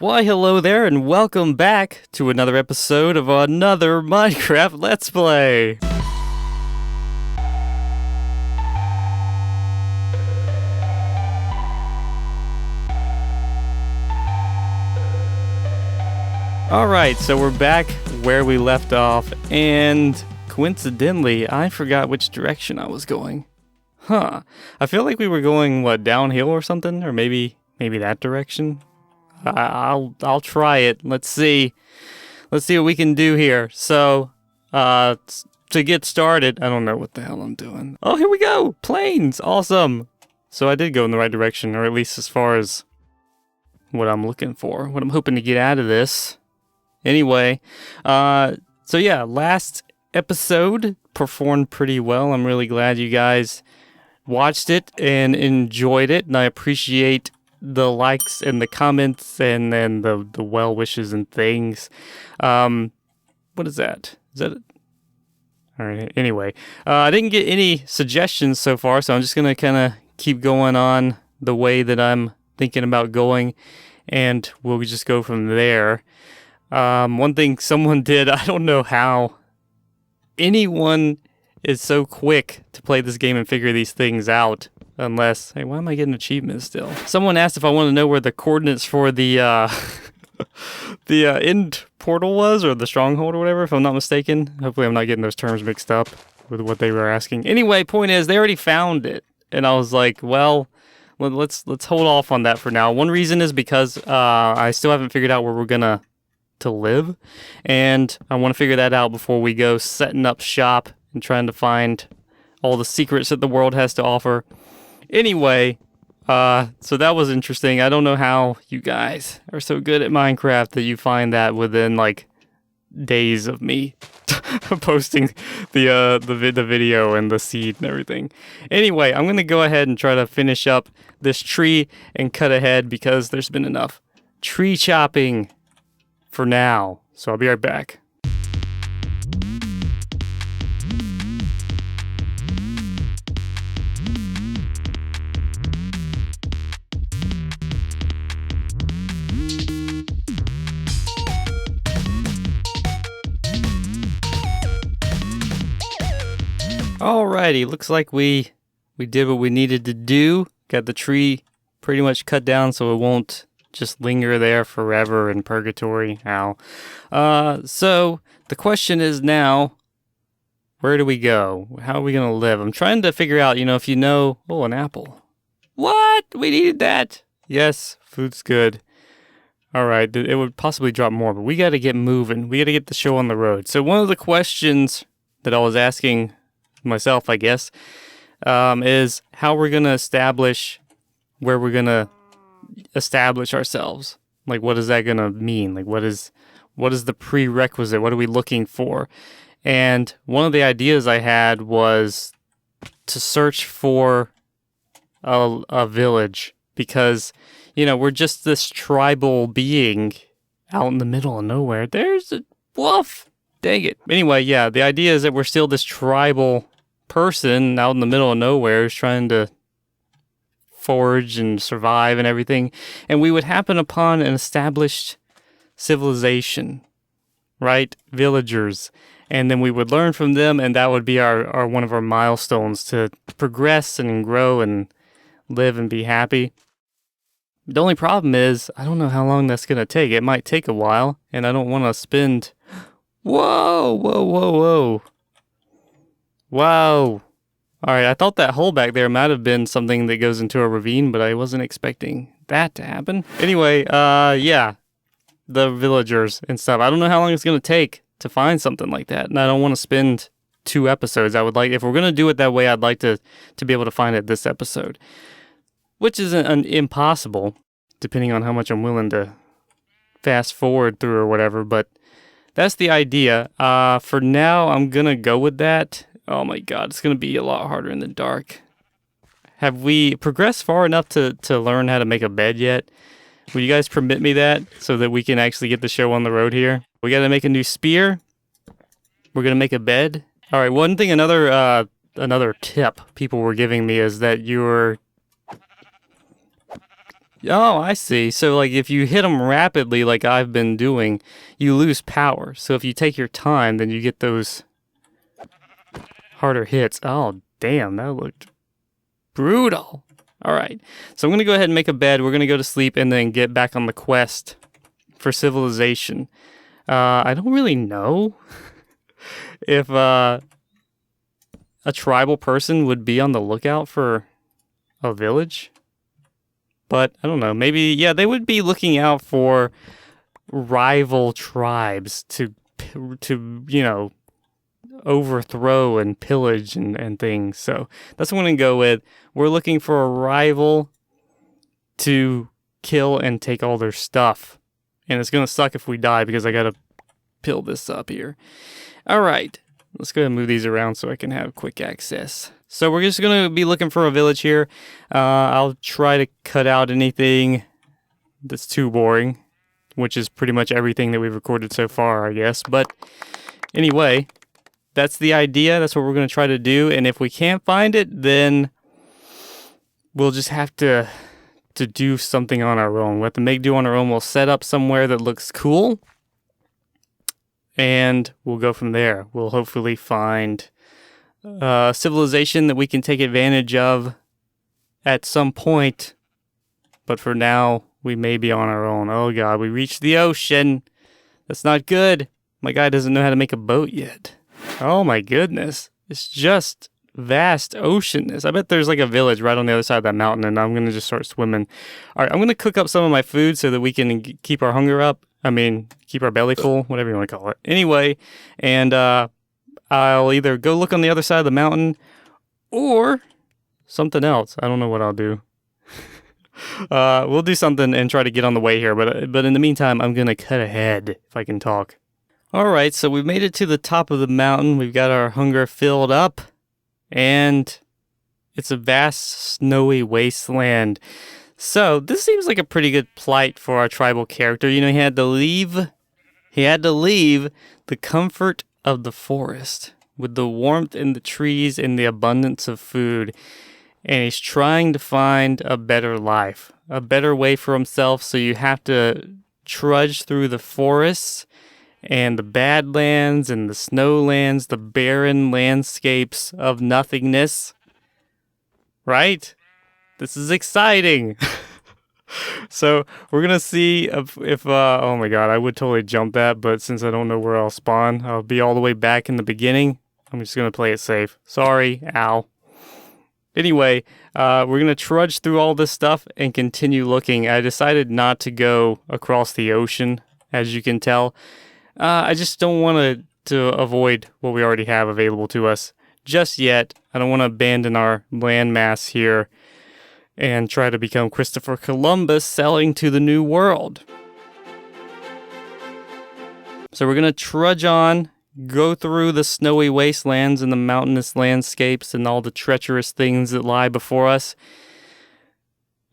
Why, hello there, and welcome back to another episode of another Minecraft Let's Play. Alright, so we're back where we left off, and coincidentally, I forgot which direction I was going. I feel like we were going, downhill or something? Or maybe that direction? I'll try it. Let's see what we can do here. So, to get started, I don't know what the hell I'm doing. Oh, here we go! Planes! Awesome! So I did go in the right direction, or at least as far as what I'm looking for, what I'm hoping to get out of this. Anyway, so yeah, last episode performed pretty well. I'm really glad you guys watched it and enjoyed it, and I appreciate the likes and the comments and then the well wishes and things. What is that? Is that it? All right. Anyway, I didn't get any suggestions so far, so I'm just gonna kind of keep going on the way that I'm thinking about going, and we'll just go from there. One thing someone did, I don't know how anyone is so quick to play this game and figure these things out. Unless, hey, why am I getting achievements still? Someone asked if I want to know where the coordinates for the end portal was, or the stronghold or whatever, if I'm not mistaken. Hopefully I'm not getting those terms mixed up with what they were asking. Anyway, point is, they already found it. And I was like, well, let's hold off on that for now. One reason is because I still haven't figured out where we're gonna to live. And I want to figure that out before we go setting up shop and trying to find all the secrets that the world has to offer. Anyway, so that was interesting. I don't know how you guys are so good at Minecraft that you find that within like days of me posting the video and the seed and everything. Anyway, I'm gonna go ahead and try to finish up this tree and cut ahead because there's been enough tree chopping for now. So I'll be right back. Alrighty, looks like we did what we needed to do. Got the tree pretty much cut down so it won't just linger there forever in purgatory. Ow. So the question is now, where do we go? How are we gonna live? I'm trying to figure out, if you know... Oh, an apple. What? We needed that. Yes, food's good. Alright, it would possibly drop more, but we gotta get moving. We gotta get the show on the road. So one of the questions that I was asking myself, I guess, is how we're gonna establish where we're gonna establish ourselves. Like, what is that gonna mean? Like, what is the prerequisite? What are we looking for? And one of the ideas I had was to search for a village, because we're just this tribal being out in the middle of nowhere. There's a wolf. Dang it. Anyway, yeah, the idea is that we're still this tribal person out in the middle of nowhere is trying to forage and survive and everything, and we would happen upon an established civilization, right? Villagers, and then we would learn from them, and that would be our one of our milestones to progress and grow and live and be happy. The only problem is, I don't know how long that's gonna take. It might take a while, and I don't want to spend... Whoa, whoa, whoa, whoa. Wow. Alright, I thought that hole back there might have been something that goes into a ravine, but I wasn't expecting that to happen. Anyway, yeah. The villagers and stuff. I don't know how long it's going to take to find something like that, and I don't want to spend 2 episodes. I would like, if we're going to do it that way, I'd like to be able to find it this episode. Which isn't impossible, depending on how much I'm willing to fast forward through or whatever, but that's the idea. For now, I'm going to go with that. Oh my god, it's going to be a lot harder in the dark. Have we progressed far enough to learn how to make a bed yet? Will you guys permit me that so that we can actually get the show on the road here? We got to make a new spear. We're going to make a bed. All right, one thing, another tip people were giving me is that you're Oh, I see. So, like, if you hit them rapidly, like I've been doing, you lose power. So, if you take your time, then you get those harder hits. Oh, damn, that looked brutal. All right. So, I'm going to go ahead and make a bed. We're going to go to sleep and then get back on the quest for civilization. I don't really know if a tribal person would be on the lookout for a village. But I don't know. Maybe, yeah, they would be looking out for rival tribes to overthrow and pillage and things. So that's what I'm going to go with. We're looking for a rival to kill and take all their stuff. And it's going to suck if we die because I got to pill this up here. All right. Let's go ahead and move these around so I can have quick access. So we're just going to be looking for a village here. I'll try to cut out anything that's too boring, which is pretty much everything that we've recorded so far, I guess. But anyway, that's the idea. That's what we're going to try to do. And if we can't find it, then we'll just have to do something on our own. We'll have to make do on our own. We'll set up somewhere that looks cool. And we'll go from there. We'll hopefully find civilization that we can take advantage of at some point. But for now, we may be on our own. Oh god, we reached the ocean. That's not good. My guy doesn't know how to make a boat yet. Oh my goodness. It's just vast oceanness. I bet there's like a village right on the other side of that mountain, and I'm going to just start swimming. All right, I'm going to cook up some of my food so that we can keep our hunger up. I mean, keep our belly full, whatever you want to call it. Anyway, and I'll either go look on the other side of the mountain or something else. I don't know what I'll do. We'll do something and try to get on the way here. But in the meantime, I'm going to cut ahead if I can talk. All right, so we've made it to the top of the mountain. We've got our hunger filled up. And it's a vast snowy wasteland. So this seems like a pretty good plight for our tribal character. You know, he had to leave the comfort of the forest with the warmth in the trees and the abundance of food. And he's trying to find a better life, a better way for himself. So you have to trudge through the forests and the badlands and the snowlands, the barren landscapes of nothingness. Right? This is exciting. So we're going to see if oh my god, I would totally jump that, but since I don't know where I'll spawn, I'll be all the way back in the beginning. I'm just going to play it safe. Sorry, Al. Anyway, we're going to trudge through all this stuff and continue looking. I decided not to go across the ocean, as you can tell. I just don't want to avoid what we already have available to us just yet. I don't want to abandon our landmass here and try to become Christopher Columbus sailing to the New World. So we're going to trudge on, go through the snowy wastelands and the mountainous landscapes and all the treacherous things that lie before us.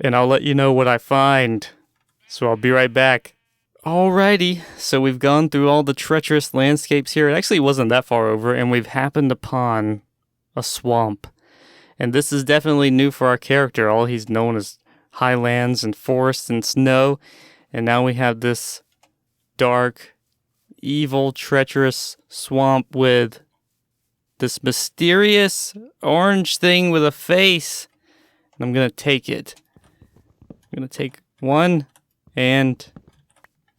And I'll let you know what I find. So I'll be right back. Alrighty, so we've gone through all the treacherous landscapes here. It actually wasn't that far over, and we've happened upon a swamp. And this is definitely new for our character. All he's known is highlands and forests and snow. And now we have this dark, evil, treacherous swamp with this mysterious orange thing with a face. And I'm going to take it. I'm going to take 1 and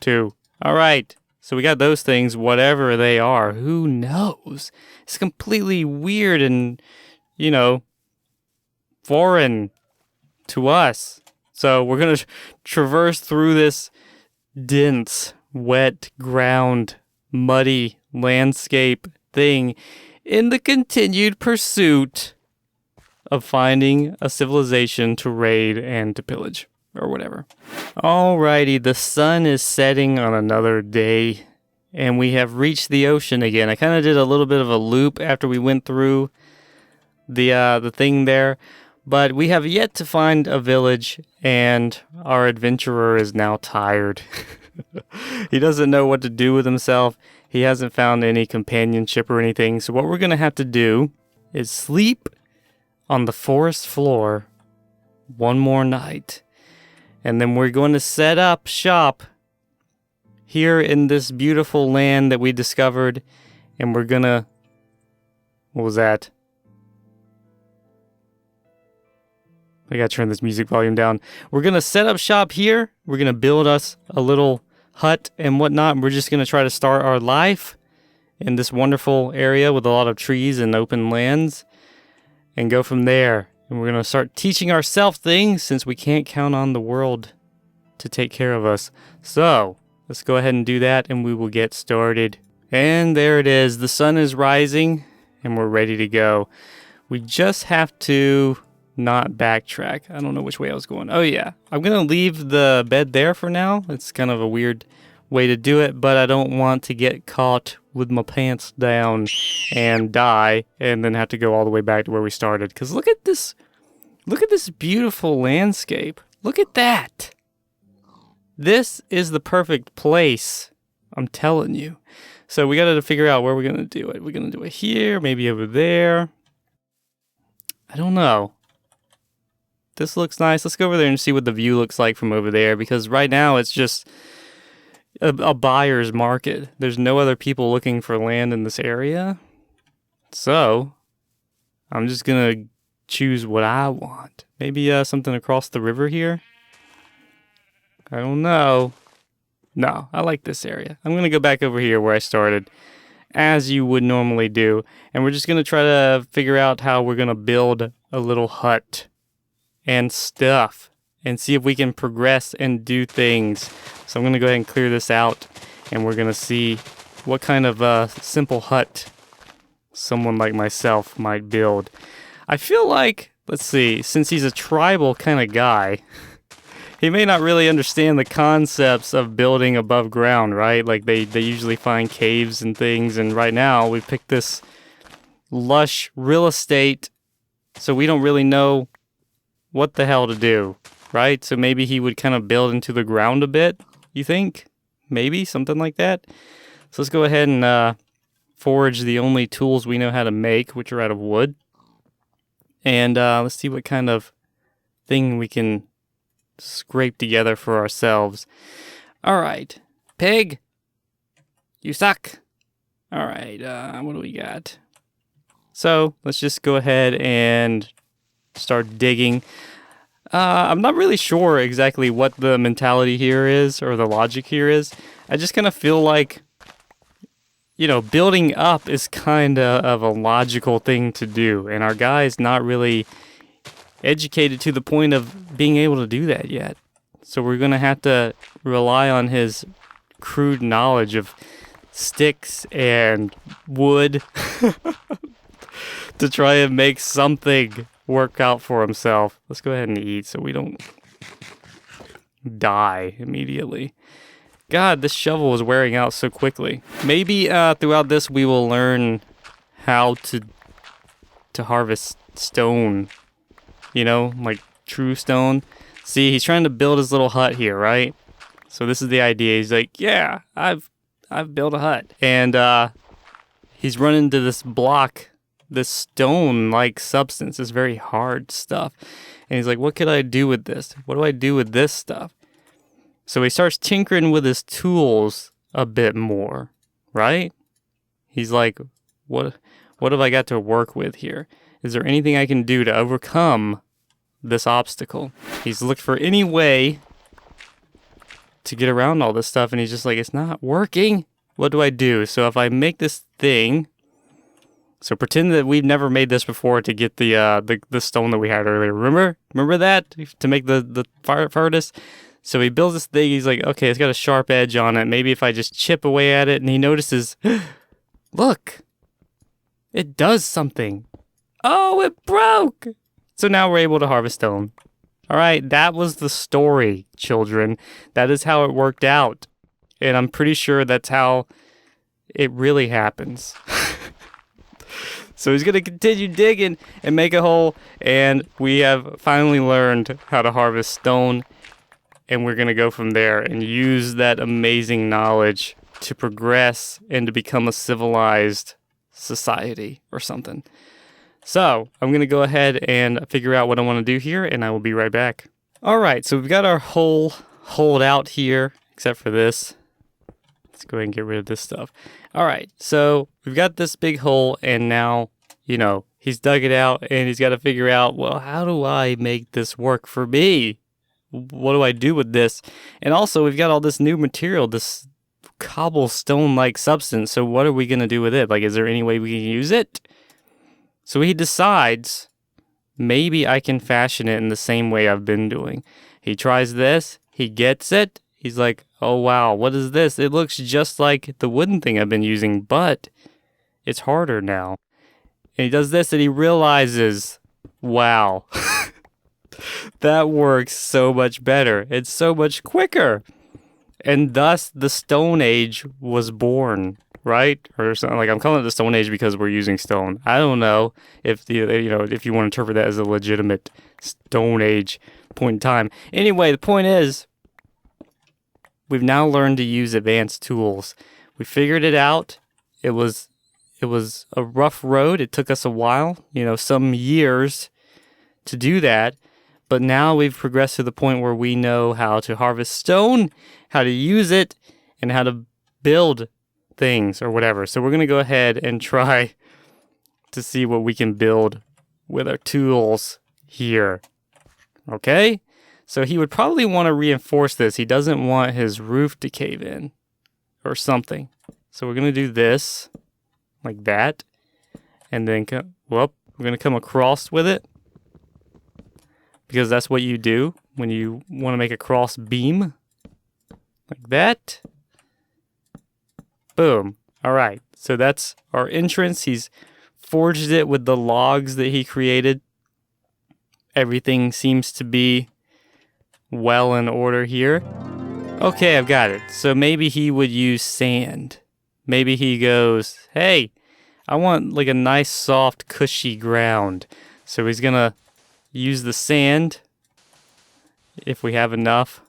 2. All right. So we got those things, whatever they are. Who knows? It's completely weird and, foreign to us. So we're going to traverse through this dense, wet ground, muddy landscape thing in the continued pursuit of finding a civilization to raid and to pillage. Or whatever. Alrighty, the sun is setting on another day, and we have reached the ocean again. I kind of did a little bit of a loop after we went through the thing there, but we have yet to find a village, and our adventurer is now tired. He doesn't know what to do with himself. He hasn't found any companionship or anything, so what we're going to have to do is sleep on the forest floor one more night. And then we're going to set up shop here in this beautiful land that we discovered. And we're going to... What was that? I gotta turn this music volume down. We're gonna set up shop here. We're gonna build us a little hut and whatnot. We're just gonna try to start our life in this wonderful area with a lot of trees and open lands and go from there. And we're gonna start teaching ourselves things since we can't count on the world to take care of us. So let's go ahead and do that and we will get started. And there it is. The sun is rising and we're ready to go. We just have to not backtrack. I don't know which way I was going. Oh yeah, I'm gonna leave the bed there for now. It's kind of a weird way to do it, but I don't want to get caught with my pants down and die and then have to go all the way back to where we started. Because look at this beautiful landscape. Look at that. This is the perfect place, I'm telling you. So we gotta figure out where we're gonna do it. We're gonna do it here, maybe over there. I don't know. This looks nice. Let's go over there and see what the view looks like from over there, because right now it's just a buyer's market. There's no other people looking for land in this area. So I'm just going to choose what I want. Maybe something across the river here. I don't know. No, I like this area. I'm going to go back over here where I started, as you would normally do. And we're just going to try to figure out how we're going to build a little hut and stuff and see if we can progress and do things. So I'm going to go ahead and clear this out and we're going to see what kind of simple hut someone like myself might build. I feel like, let's see, since he's a tribal kind of guy, he may not really understand the concepts of building above ground, right? Like they usually find caves and things, and right now we picked this lush real estate, so we don't really know what the hell to do, right? So maybe he would kind of build into the ground a bit, you think? Maybe, something like that. So let's go ahead and forge the only tools we know how to make, which are out of wood. And let's see what kind of thing we can scrape together for ourselves. All right, pig, you suck. All right, what do we got? So let's just go ahead and start digging. I'm not really sure exactly what the mentality here is or the logic here is. I just kind of feel like, you know, building up is kind of a logical thing to do, and our guy's not really educated to the point of being able to do that yet. So we're going to have to rely on his crude knowledge of sticks and wood to try and make something work out for himself. Let's go ahead and eat so we don't die immediately. God, this shovel is wearing out so quickly. Maybe throughout this we will learn how to harvest stone. You know, like true stone. See, he's trying to build his little hut here, right? So this is the idea. He's like, yeah, I've built a hut. And he's run into this block, this stone-like substance, this very hard stuff. And he's like, what could I do with this? What do I do with this stuff? So he starts tinkering with his tools a bit more, right? He's like, what have I got to work with here? Is there anything I can do to overcome this obstacle? He's looked for any way to get around all this stuff, and he's just like, it's not working. What do I do? So if I make this thing, so pretend that we've never made this before to get the stone that we had earlier. Remember that? To make the furnace? So he builds this thing. He's like, okay, it's got a sharp edge on it. Maybe if I just chip away at it, and he notices, look, it does something. Oh, it broke. So now we're able to harvest stone. All right, that was the story, children. That is how it worked out. And I'm pretty sure that's how it really happens. So he's going to continue digging and make a hole. And we have finally learned how to harvest stone. And we're going to go from there and use that amazing knowledge to progress and to become a civilized society or something. So I'm going to go ahead and figure out what I want to do here, and I will be right back. All right, so we've got our whole hold out here, except for this. Let's go ahead and get rid of this stuff. All right, so we've got this big hole, and now, he's dug it out, and he's got to figure out, well, how do I make this work for me? What do I do with this? And also, we've got all this new material, this cobblestone-like substance, so what are we going to do with it? Like, is there any way we can use it? So he decides, maybe I can fashion it in the same way I've been doing. He tries this, he gets it, he's like, oh wow, what is this? It looks just like the wooden thing I've been using, but it's harder now. And he does this and he realizes, wow, that works so much better. It's so much quicker. And thus the Stone Age was born, right? Or something. Like, I'm calling it the Stone Age because we're using stone. I don't know if if you want to interpret that as a legitimate Stone Age point in time. Anyway, the point is, we've now learned to use advanced tools. We figured it out. It was a rough road. It took us a while, some years to do that. But now we've progressed to the point where we know how to harvest stone, how to use it, and how to build things or whatever. So we're going to go ahead and try to see what we can build with our tools here. Okay? So he would probably want to reinforce this. He doesn't want his roof to cave in or something. So we're going to do this like that. And then, we're going to come across with it. Because that's what you do when you want to make a cross beam. Like that. Boom. All right. So that's our entrance. He's forged it with the logs that he created. Everything seems to be well in order here. Okay, I've got it. So maybe he would use sand. Maybe he goes, hey, I want like a nice, soft, cushy ground. So he's going to use the sand, if we have enough.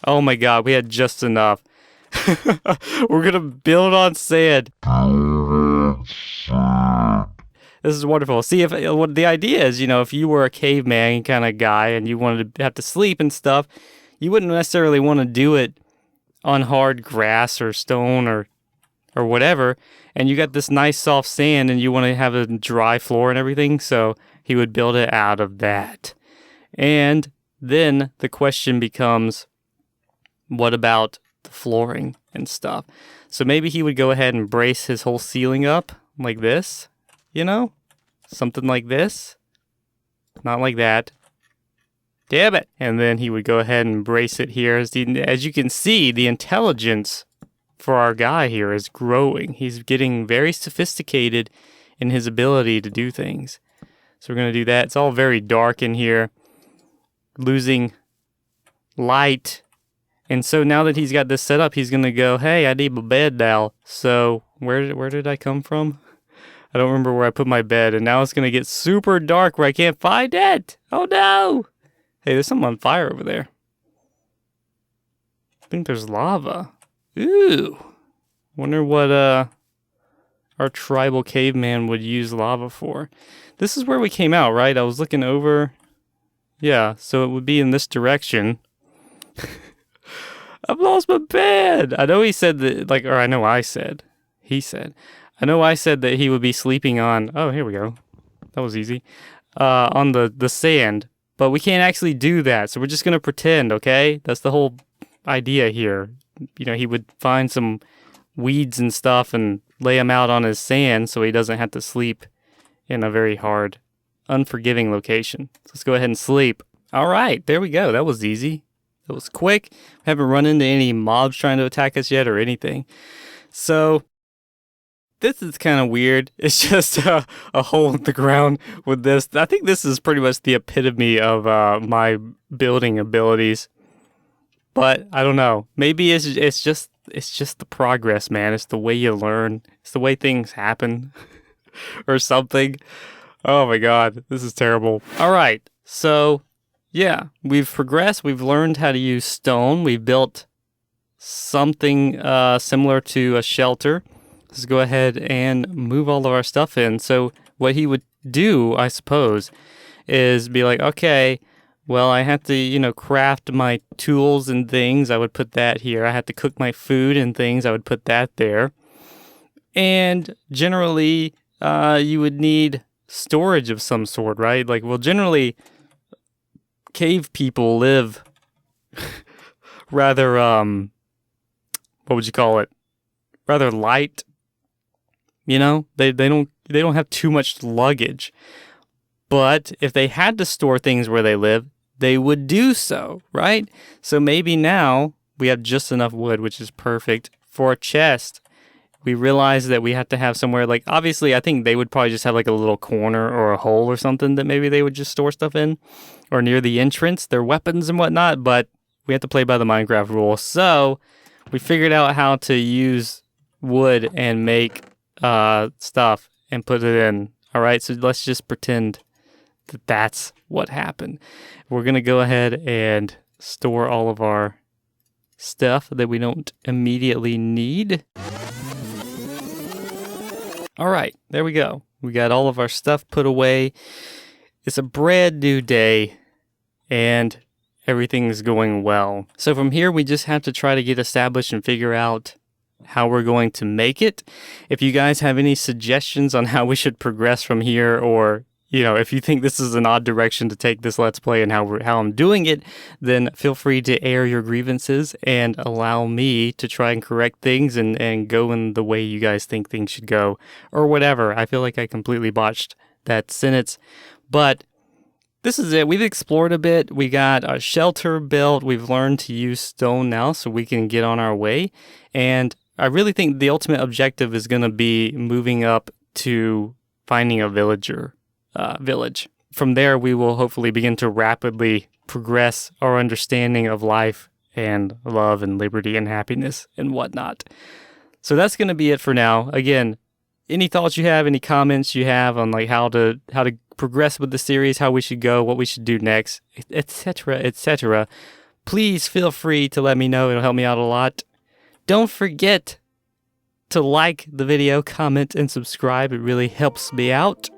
Oh my god, we had just enough. We're gonna build on sand. This is wonderful. See, if what the idea is, if you were a caveman kind of guy and you wanted to have to sleep and stuff, you wouldn't necessarily want to do it on hard grass or stone or whatever, and you got this nice soft sand and you want to have a dry floor and everything, so he would build it out of that. And then the question becomes, what about the flooring and stuff? So maybe he would go ahead and brace his whole ceiling up like this, something like this, not like that. Damn it! And then he would go ahead and brace it here. As you can see, the intelligence for our guy here is growing. He's getting very sophisticated in his ability to do things. So we're going to do that. It's all very dark in here, losing light. And so now that he's got this set up, he's going to go, hey, I need my bed now. So where did I come from? I don't remember where I put my bed. And now it's going to get super dark where I can't find it. Oh no. Hey, there's something on fire over there. I think there's lava. Ooh. Wonder what our tribal caveman would use lava for. This is where we came out, right? I was looking over. Yeah, so it would be in this direction. I've lost my bed. I know he said that, I know I said. He said. I know I said that he would be sleeping on, oh, here we go. That was easy. On the sand. But we can't actually do that, so we're just going to pretend, okay? That's the whole idea here. He would find some weeds and stuff and lay them out on his sand so he doesn't have to sleep in a very hard, unforgiving location. So let's go ahead and sleep. All right, there we go. That was easy. That was quick. We haven't run into any mobs trying to attack us yet or anything. So this is kind of weird. It's just a hole in the ground with this. I think this is pretty much the epitome of my building abilities. But I don't know. Maybe it's just the progress, man. It's the way you learn. It's the way things happen or something. Oh my god, this is terrible. All right. So, yeah, we've progressed. We've learned how to use stone. We've built something similar to a shelter. Let's go ahead and move all of our stuff in. So what he would do, I suppose, is be like, okay, well, I have to, you know, craft my tools and things. I would put that here. I have to cook my food and things. I would put that there. And generally, you would need storage of some sort, right? Like, well, generally, cave people live rather, what would you call it? Rather light. You know, they don't have too much luggage. But if they had to store things where they live, they would do so, right? So maybe now we have just enough wood, which is perfect for a chest. We realize that we have to have somewhere, like, obviously, I think they would probably just have like a little corner or a hole or something that maybe they would just store stuff in, or near the entrance, their weapons and whatnot. But we have to play by the Minecraft rules. So we figured out how to use wood and make stuff and put it in. All right, so let's just pretend that that's what happened. We're going to go ahead and store all of our stuff that we don't immediately need. All right, there we go. We got all of our stuff put away. It's a brand new day, and everything's going well. So from here, we just have to try to get established and figure out how we're going to make it. If you guys have any suggestions on how we should progress from here, or, you know, if you think this is an odd direction to take this Let's Play and how I'm doing it, then feel free to air your grievances and allow me to try and correct things and go in the way you guys think things should go, or whatever. I feel like I completely botched that sentence, but this is it. We've explored a bit. We got a shelter built. We've learned to use stone now so we can get on our way. And I really think the ultimate objective is going to be moving up to finding a village. From there, we will hopefully begin to rapidly progress our understanding of life and love and liberty and happiness and whatnot. So that's going to be it for now. Again, any thoughts you have, any comments you have on like how to progress with the series, how we should go, what we should do next, etc., etc., please feel free to let me know. It'll help me out a lot. Don't forget to like the video, comment, and subscribe. It really helps me out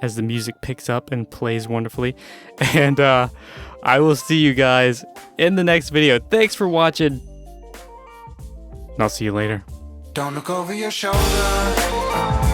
as the music picks up and plays wonderfully. And I will see you guys in the next video. Thanks for watching, and I'll see you later. Don't look over your shoulder.